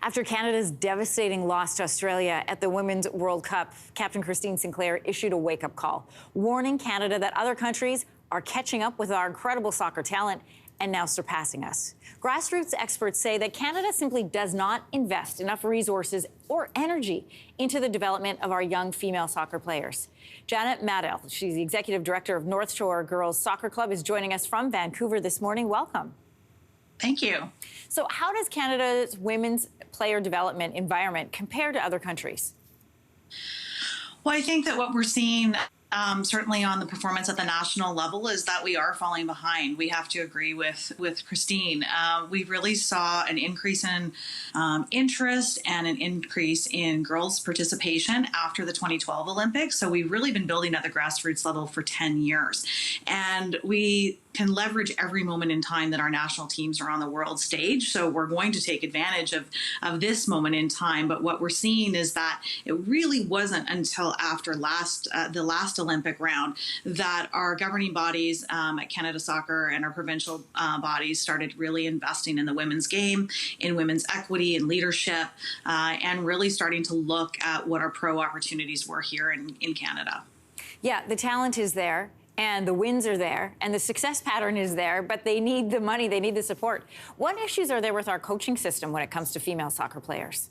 After Canada's devastating loss to Australia at the Women's World Cup, Captain Christine Sinclair issued a wake-up call, warning Canada that other countries are catching up with our incredible soccer talent and now surpassing us. Grassroots experts say that Canada simply does not invest enough resources or energy into the development of our young female soccer players. Janet Madel, she's the executive director of North Shore Girls Soccer Club, is joining us from Vancouver this morning. Welcome. Thank you. So how does Canada's women's player development environment compare to other countries? Well, I think that what we're seeing certainly on the performance at the national level is that we are falling behind. We have to agree with Christine. We really saw an increase in interest and an increase in girls' participation after the 2012 Olympics. So we've really been building at the grassroots level for 10 years. And we can leverage every moment in time that our national teams are on the world stage. So we're going to take advantage of this moment in time. But what we're seeing is that it really wasn't until after the last Olympic round that our governing bodies at Canada Soccer and our provincial bodies started really investing in the women's game, in women's equity and leadership, and really starting to look at what our pro opportunities were here in Canada. Yeah, the talent is there. And the wins are there, and the success pattern is there, but they need the money, they need the support. What issues are there with our coaching system when it comes to female soccer players?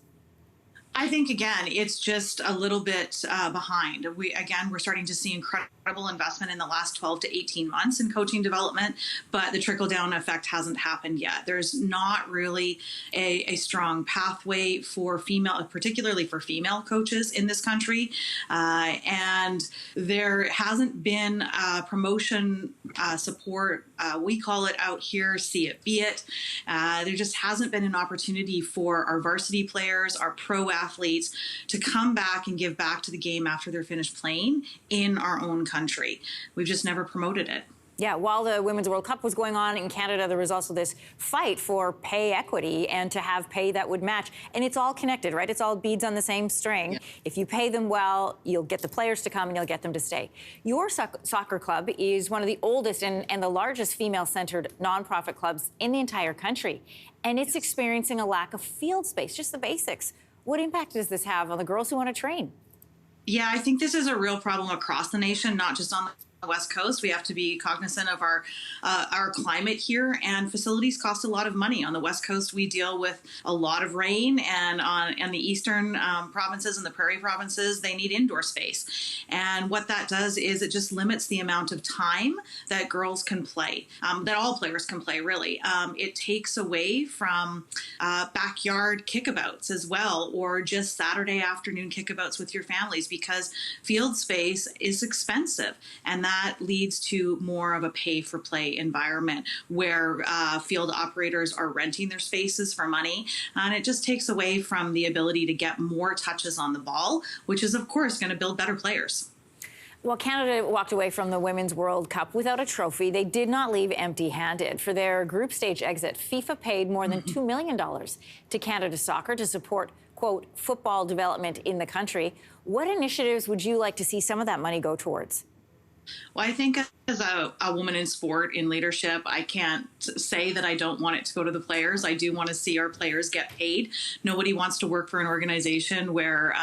I think, again, it's just a little bit behind. We're starting to see incredible investment in the last 12 to 18 months in coaching development, but the trickle-down effect hasn't happened yet. There's not really a strong pathway for particularly for female coaches in this country, and there hasn't been promotion support. We call it out here, see it, be it. There just hasn't been an opportunity for our varsity players, our pro athletes to come back and give back to the game after they're finished playing in our own country. We've just never promoted it. Yeah, while the Women's World Cup was going on in Canada, there was also this fight for pay equity and to have pay that would match. And it's all connected, right? It's all beads on the same string. Yeah. If you pay them well, you'll get the players to come and you'll get them to stay. Your soccer club is one of the oldest and the largest female-centered nonprofit clubs in the entire country. And it's experiencing a lack of field space, just the basics. What impact does this have on the girls who want to train? Yeah, I think this is a real problem across the nation, not just on the West Coast. We have to be cognizant of our climate here, and facilities cost a lot of money. On the West Coast, we deal with a lot of rain, and on the eastern provinces and the prairie provinces, they need indoor space. And what that does is it just limits the amount of time that girls can play, that all players can play, really. It takes away from backyard kickabouts as well, or just Saturday afternoon kickabouts with your families, because field space is expensive, and that leads to more of a pay-for-play environment where field operators are renting their spaces for money, and it just takes away from the ability to get more touches on the ball, which is, of course, going to build better players. Well, Canada walked away from the Women's World Cup without a trophy. They did not leave empty-handed. For their group stage exit, FIFA paid more than $2 million to Canada Soccer to support, quote, football development in the country. What initiatives would you like to see some of that money go towards? Well, I think as a woman in sport, in leadership, I can't say that I don't want it to go to the players. I do want to see our players get paid. Nobody wants to work for an organization where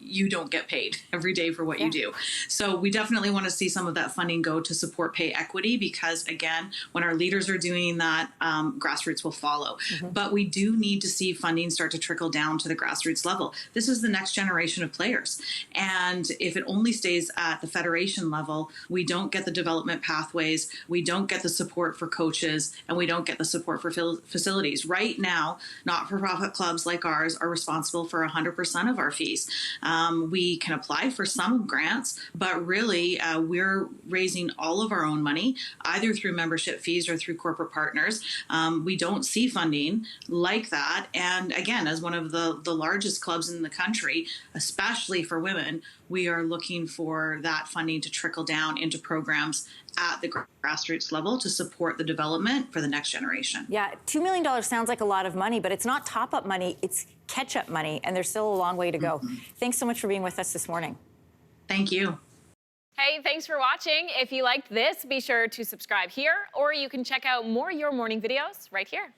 you don't get paid every day for what you do. So we definitely want to see some of that funding go to support pay equity, because, again, when our leaders are doing that, grassroots will follow. But we do need to see funding start to trickle down to the grassroots level. This is the next generation of players. And if it only stays at the federation level, we don't get the development pathways, we don't get the support for coaches, and we don't get the support for facilities. Right now, not-for-profit clubs like ours are responsible for 100% of our fees. We can apply for some grants, but really we're raising all of our own money, either through membership fees or through corporate partners. We don't see funding like that. And again, as one of the largest clubs in the country, especially for women, we are looking for that funding to trickle down into programs at the grassroots level to support the development for the next generation. Yeah, $2 million sounds like a lot of money, but it's not top-up money, it's catch-up money, and there's still a long way to go. Thanks so much for being with us this morning. Thank you. Hey, thanks for watching. If you liked this, be sure to subscribe here, or you can check out more Your Morning videos right here.